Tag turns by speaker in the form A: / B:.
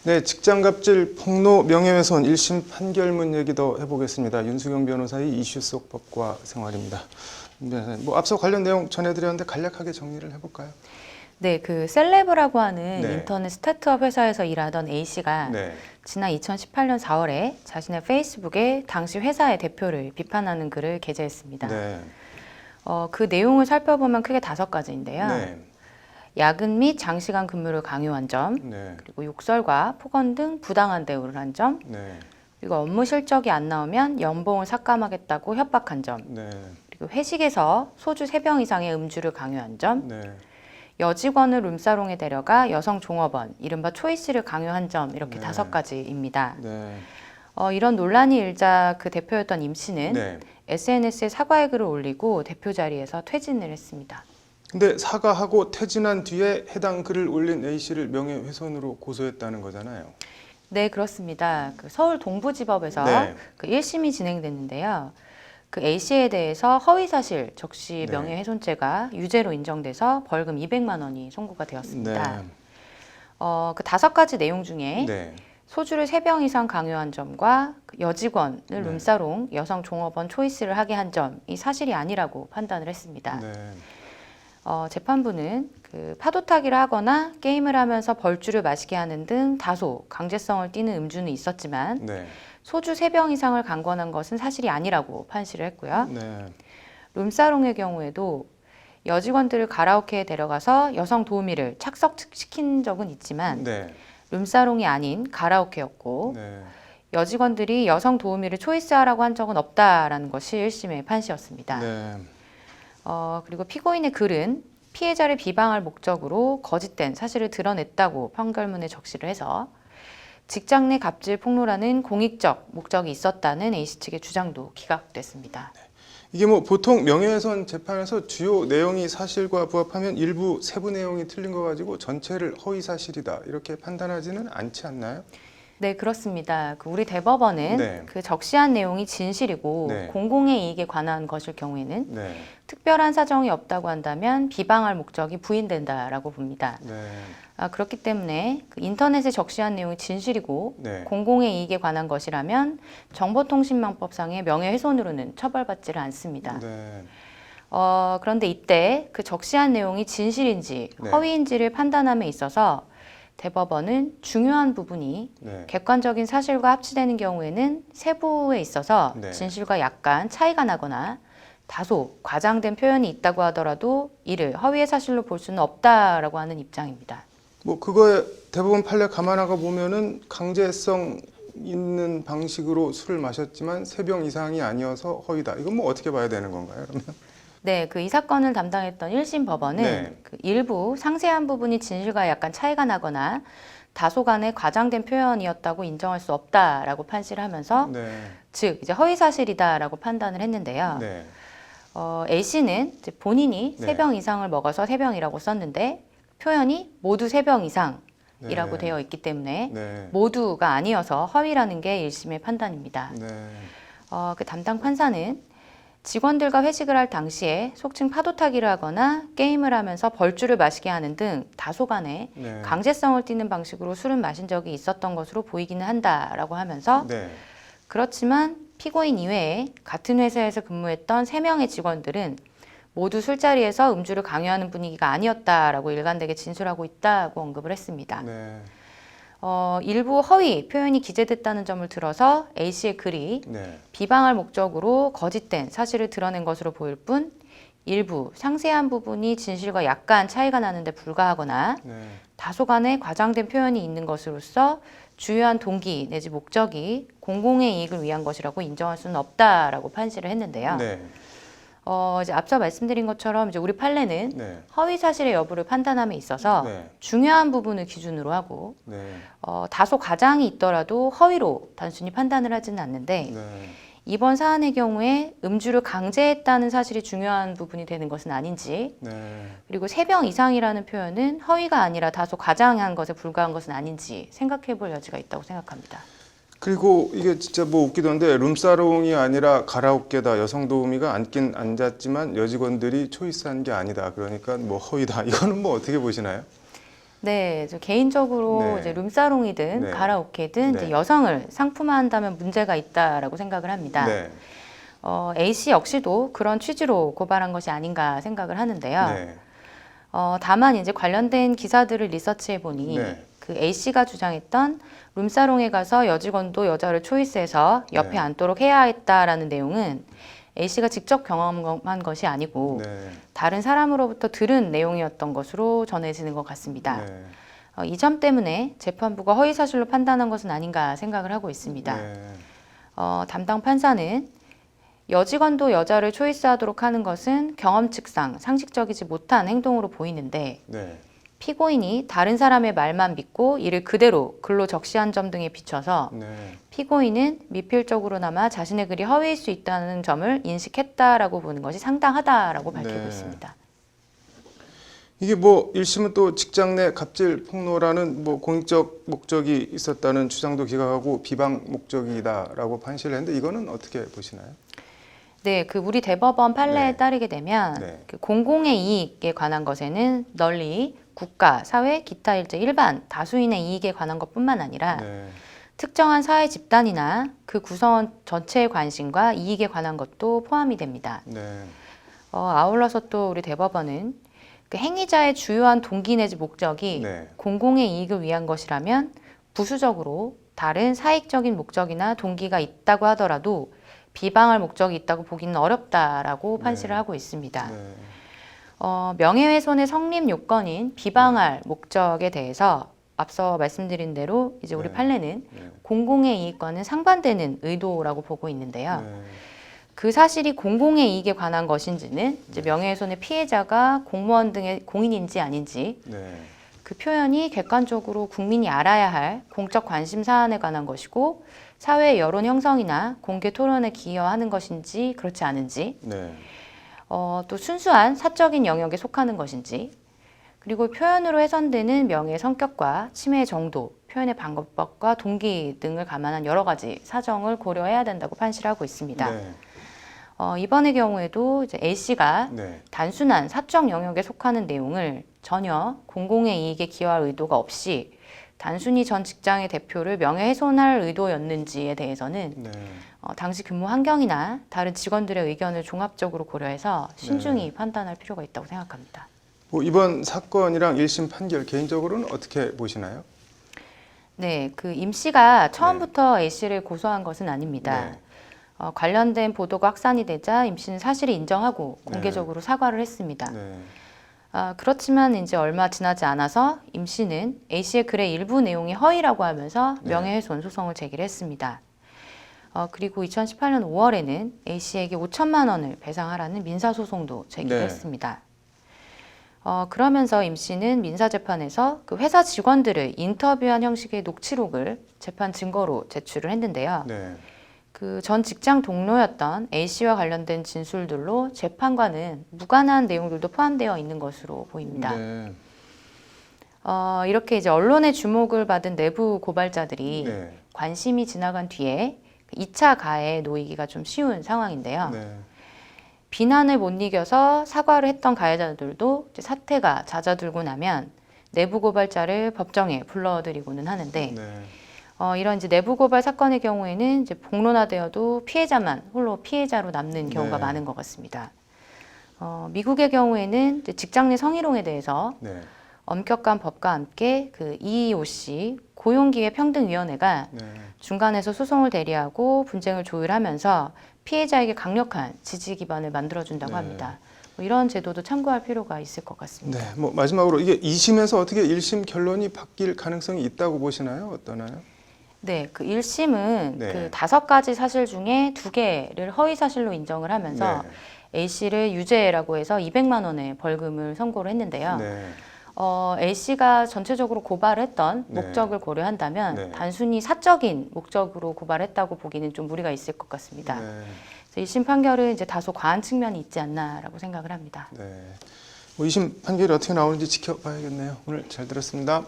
A: 네, 직장갑질, 폭로, 명예훼손 1심 판결문 얘기 더 해보겠습니다. 윤수경 변호사의 이슈 속 법과 생활입니다. 네, 뭐 앞서 관련 내용 전해드렸는데 간략하게 정리를 해볼까요?
B: 네, 그 셀레브라고 하는
A: 네.
B: 인터넷 스타트업 회사에서 일하던 A씨가
A: 네.
B: 지난 2018년 4월에 자신의 페이스북에 당시 회사의 대표를 비판하는 글을 게재했습니다.
A: 네.
B: 그 내용을 살펴보면 크게 5가지인데요.
A: 네.
B: 야근 및 장시간 근무를 강요한 점,
A: 네.
B: 그리고 욕설과 폭언 등 부당한 대우를 한 점,
A: 네.
B: 그리고 업무 실적이 안 나오면 연봉을 삭감하겠다고 협박한 점,
A: 네.
B: 그리고 회식에서 소주 3병 이상의 음주를 강요한 점,
A: 네.
B: 여직원을 룸사롱에 데려가 여성 종업원, 이른바 초이스를 강요한 점, 이렇게
A: 네.
B: 5가지입니다.
A: 네.
B: 이런 논란이 일자 그 대표였던 임 씨는
A: 네.
B: SNS에 사과의 글을 올리고 대표 자리에서 퇴진을 했습니다.
A: 근데 사과하고 퇴진한 뒤에 해당 글을 올린 A씨를 명예훼손으로 고소했다는 거잖아요.
B: 네, 그렇습니다. 그 서울 동부지법에서
A: 네.
B: 그 1심이 진행됐는데요. 그 A씨에 대해서 허위사실 적시
A: 네.
B: 명예훼손죄가 유죄로 인정돼서 벌금 200만 원이 선고가 되었습니다.
A: 네.
B: 그 5가지 내용 중에
A: 네.
B: 소주를 3병 이상 강요한 점과 그 여직원을
A: 네.
B: 룸사롱, 여성 종업원 초이스를 하게 한 점이 사실이 아니라고 판단을 했습니다.
A: 네.
B: 재판부는 그 파도타기를 하거나 게임을 하면서 벌주를 마시게 하는 등 다소 강제성을 띠는 음주는 있었지만
A: 네.
B: 소주 3병 이상을 강권한 것은 사실이 아니라고 판시를 했고요.
A: 네.
B: 룸사롱의 경우에도 여직원들을 가라오케에 데려가서 여성 도우미를 착석시킨 적은 있지만
A: 네.
B: 룸사롱이 아닌 가라오케였고
A: 네.
B: 여직원들이 여성 도우미를 초이스하라고 한 적은 없다라는 것이 1심의 판시였습니다.
A: 네.
B: 그리고 피고인의 글은 피해자를 비방할 목적으로 거짓된 사실을 드러냈다고 판결문에 적시를 해서 직장 내 갑질 폭로라는 공익적 목적이 있었다는 A씨 측의 주장도 기각됐습니다.
A: 이게 뭐 보통 명예훼손 재판에서 주요 내용이 사실과 부합하면 일부 세부 내용이 틀린 거 가지고 전체를 허위 사실이다 이렇게 판단하지는 않지 않나요?
B: 네, 그렇습니다. 우리 대법원은
A: 네.
B: 그 적시한 내용이 진실이고
A: 네.
B: 공공의 이익에 관한 것일 경우에는
A: 네.
B: 특별한 사정이 없다고 한다면 비방할 목적이 부인된다라고 봅니다.
A: 네.
B: 그렇기 때문에 그 인터넷에 적시한 내용이 진실이고
A: 네.
B: 공공의 이익에 관한 것이라면 정보통신망법상의 명예훼손으로는 처벌받지를 않습니다.
A: 네.
B: 그런데 이때 그 적시한 내용이 진실인지
A: 네.
B: 허위인지를 판단함에 있어서 대법원은 중요한 부분이
A: 네.
B: 객관적인 사실과 합치되는 경우에는 세부에 있어서
A: 네.
B: 진실과 약간 차이가 나거나 다소 과장된 표현이 있다고 하더라도 이를 허위의 사실로 볼 수는 없다라고 하는 입장입니다.
A: 뭐 그거에 대법원 판례 감안하고 보면은 강제성 있는 방식으로 술을 마셨지만 3병 이상이 아니어서 허위다. 이건 뭐 어떻게 봐야 되는 건가요? 그러면?
B: 네, 이 사건을 담당했던 1심 법원은
A: 네.
B: 일부 상세한 부분이 진실과 약간 차이가 나거나 다소간의 과장된 표현이었다고 인정할 수 없다라고 판시를 하면서
A: 네.
B: 즉 이제 허위 사실이다라고 판단을 했는데요.
A: 네.
B: A씨는 이제 본인이
A: 네.
B: 3병 이상을 먹어서 3병이라고 썼는데 표현이 모두 3병 이상이라고
A: 네.
B: 되어 있기 때문에
A: 네.
B: 모두가 아니어서 허위라는 게 1심의 판단입니다.
A: 네.
B: 그 담당 판사는 직원들과 회식을 할 당시에 속칭 파도타기를 하거나 게임을 하면서 벌주를 마시게 하는 등 다소간의
A: 네.
B: 강제성을 띠는 방식으로 술을 마신 적이 있었던 것으로 보이기는 한다라고 하면서
A: 네.
B: 그렇지만 피고인 이외에 같은 회사에서 근무했던 3명의 직원들은 모두 술자리에서 음주를 강요하는 분위기가 아니었다라고 일관되게 진술하고 있다고 언급을 했습니다.
A: 네.
B: 일부 허위 표현이 기재됐다는 점을 들어서 A씨의 글이
A: 네.
B: 비방할 목적으로 거짓된 사실을 드러낸 것으로 보일 뿐 일부 상세한 부분이 진실과 약간 차이가 나는데 불과하거나
A: 네.
B: 다소간의 과장된 표현이 있는 것으로서 주요한 동기 내지 목적이 공공의 이익을 위한 것이라고 인정할 수는 없다라고 판시를 했는데요.
A: 네.
B: 이제 앞서 말씀드린 것처럼 이제 우리 판례는
A: 네.
B: 허위 사실의 여부를 판단함에 있어서
A: 네.
B: 중요한 부분을 기준으로 하고
A: 네.
B: 다소 과장이 있더라도 허위로 단순히 판단을 하지는 않는데
A: 네.
B: 이번 사안의 경우에 음주를 강제했다는 사실이 중요한 부분이 되는 것은 아닌지
A: 네.
B: 그리고 3병 이상이라는 표현은 허위가 아니라 다소 과장한 것에 불과한 것은 아닌지 생각해 볼 여지가 있다고 생각합니다.
A: 그리고 이게 진짜 뭐 웃기던데 룸사롱이 아니라 가라오케다. 여성 도우미가 앉긴 앉았지만 여직원들이 초이스한 게 아니다. 그러니까 뭐 허위다. 이거는 뭐 어떻게 보시나요?
B: 네, 저 개인적으로
A: 네.
B: 이제 룸사롱이든
A: 네.
B: 가라오케든
A: 네.
B: 이제 여성을 상품화한다면 문제가 있다라고 생각을 합니다.
A: 네.
B: A씨 역시도 그런 취지로 고발한 것이 아닌가 생각을 하는데요.
A: 네.
B: 다만 이제 관련된 기사들을 리서치해 보니
A: 네.
B: 그 A씨가 주장했던 룸사롱에 가서 여직원도 여자를 초이스해서 옆에
A: 네.
B: 앉도록 해야 했다라는 내용은 A씨가 직접 경험한 것이 아니고
A: 네.
B: 다른 사람으로부터 들은 내용이었던 것으로 전해지는 것 같습니다.
A: 네.
B: 이 점 때문에 재판부가 허위사실로 판단한 것은 아닌가 생각을 하고 있습니다.
A: 네.
B: 담당 판사는 여직원도 여자를 초이스하도록 하는 것은 경험칙상 상식적이지 못한 행동으로 보이는데
A: 네.
B: 피고인이 다른 사람의 말만 믿고 이를 그대로 글로 적시한 점 등에 비춰서
A: 네.
B: 피고인은 미필적으로나마 자신의 글이 허위일 수 있다는 점을 인식했다라고 보는 것이 상당하다라고 밝히고
A: 네.
B: 있습니다.
A: 이게 뭐 1심은 또 직장 내 갑질 폭로라는 뭐 공익적 목적이 있었다는 주장도 기각하고 비방 목적이다라고 판시를 했는데 이거는 어떻게 보시나요?
B: 네, 그 우리 대법원 판례에
A: 네.
B: 따르게 되면
A: 네.
B: 그 공공의 이익에 관한 것에는 널리 국가, 사회, 기타 일제 일반 다수인의 이익에 관한 것뿐만 아니라
A: 네.
B: 특정한 사회 집단이나 그 구성원 전체의 관심과 이익에 관한 것도 포함이 됩니다.
A: 네.
B: 아울러서 또 우리 대법원은 그 행위자의 주요한 동기 내지 목적이
A: 네.
B: 공공의 이익을 위한 것이라면 부수적으로 다른 사익적인 목적이나 동기가 있다고 하더라도 비방할 목적이 있다고 보기는 어렵다라고 판시를
A: 네.
B: 하고 있습니다.
A: 네.
B: 명예훼손의 성립 요건인 비방할 목적에 대해서 앞서 말씀드린 대로 이제 우리
A: 네.
B: 판례는
A: 네.
B: 공공의 이익과는 상반되는 의도라고 보고 있는데요.
A: 네.
B: 그 사실이 공공의 이익에 관한 것인지는 이제 명예훼손의 피해자가 공무원 등의 공인인지 아닌지
A: 네.
B: 그 표현이 객관적으로 국민이 알아야 할 공적 관심 사안에 관한 것이고 사회 여론 형성이나 공개 토론에 기여하는 것인지 그렇지 않은지
A: 네.
B: 또 순수한 사적인 영역에 속하는 것인지 그리고 표현으로 훼손되는 명예의 성격과 침해의 정도, 표현의 방법과 동기 등을 감안한 여러 가지 사정을 고려해야 된다고 판시를 하고 있습니다.
A: 네.
B: 이번의 경우에도 이제 A씨가
A: 네.
B: 단순한 사적 영역에 속하는 내용을 전혀 공공의 이익에 기여할 의도가 없이 단순히 전 직장의 대표를 명예훼손할 의도였는지에 대해서는
A: 네.
B: 당시 근무 환경이나 다른 직원들의 의견을 종합적으로 고려해서 신중히 판단할 필요가 있다고 생각합니다.
A: 뭐 이번 사건이랑 1심 판결 개인적으로는 어떻게 보시나요?
B: 네, 그 임 씨가 처음부터 A 씨를 고소한 것은 아닙니다.
A: 네.
B: 관련된 보도가 확산이 되자 임 씨는 사실을 인정하고
A: 네.
B: 공개적으로 사과를 했습니다.
A: 네.
B: 그렇지만 이제 얼마 지나지 않아서 임 씨는 A 씨의 글의 일부 내용이 허위라고 하면서
A: 네.
B: 명예훼손 소송을 제기를 했습니다. 그리고 2018년 5월에는 A 씨에게 5천만 원을 배상하라는 민사소송도 제기를
A: 네.
B: 했습니다. 그러면서 임 씨는 민사재판에서 그 회사 직원들을 인터뷰한 형식의 녹취록을 재판 증거로 제출을 했는데요.
A: 네.
B: 그 전 직장 동료였던 A 씨와 관련된 진술들로 재판과는 무관한 내용들도 포함되어 있는 것으로 보입니다.
A: 네.
B: 이렇게 이제 언론의 주목을 받은 내부 고발자들이
A: 네.
B: 관심이 지나간 뒤에 2차 가해에 놓이기가 좀 쉬운 상황인데요.
A: 네.
B: 비난을 못 이겨서 사과를 했던 가해자들도 이제 사태가 잦아들고 나면 내부 고발자를 법정에 불러들이고는 하는데
A: 네.
B: 이런 이제 내부 고발 사건의 경우에는 이제 폭로나되어도 피해자만 홀로 피해자로 남는 경우가
A: 네.
B: 많은 것 같습니다. 미국의 경우에는 이제 직장 내 성희롱에 대해서
A: 네.
B: 엄격한 법과 함께 그 EEOC 고용기회평등위원회가
A: 네.
B: 중간에서 소송을 대리하고 분쟁을 조율하면서 피해자에게 강력한 지지 기반을 만들어준다고
A: 네.
B: 합니다. 뭐 이런 제도도 참고할 필요가 있을 것 같습니다.
A: 네. 뭐 마지막으로 이게 2심에서 어떻게 1심 결론이 바뀔 가능성이 있다고 보시나요? 어떠나요?
B: 네, 그 1심은
A: 네.
B: 그 5가지 사실 중에 2개를 허위 사실로 인정을 하면서
A: 네.
B: A씨를 유죄라고 해서 200만 원의 벌금을 선고를 했는데요.
A: 네.
B: A씨가 전체적으로 고발을 했던
A: 네.
B: 목적을 고려한다면
A: 네.
B: 단순히 사적인 목적으로 고발했다고 보기는 좀 무리가 있을 것 같습니다.
A: 네.
B: 그래서 1심 판결은 이제 다소 과한 측면이 있지 않나라고 생각을 합니다.
A: 네. 뭐 2심 판결이 어떻게 나오는지 지켜봐야겠네요. 오늘 잘 들었습니다.